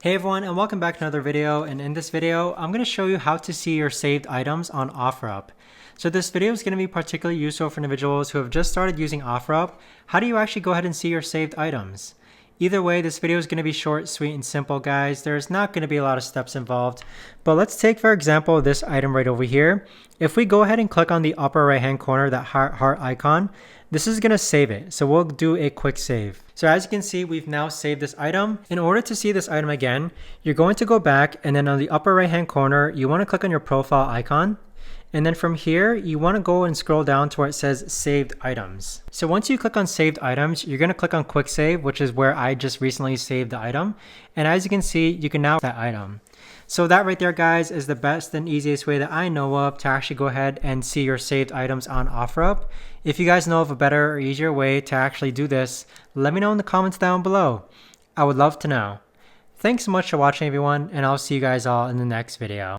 Hey everyone, and welcome back to another video. And in this video, I'm going to show you how to see your saved items on OfferUp. So this video is going to be particularly useful for individuals who have just started using OfferUp. How do you actually go ahead and see your saved items? Either way, this video is going to be short, sweet, and simple, guys. There's not going to be a lot of steps involved. But let's take, for example, this item right over here. If we go ahead and click on the upper right-hand corner, that heart icon, this is going to save it. So we'll do a quick save. So as you can see, we've now saved this item. In order to see this item again, you're going to go back, and then on the upper right-hand corner, you want to click on your profile icon. And then from here, you want to go and scroll down to where it says saved items. So once you click on saved items, you're going to click on quick save, which is where I just recently saved the item. And as you can see, you can now that item. So that right there, guys, is the best and easiest way that I know of to actually go ahead and see your saved items on OfferUp. If you guys know of a better or easier way to actually do this, let me know in the comments down below. I would love to know. Thanks so much for watching, everyone, and I'll see you guys all in the next video.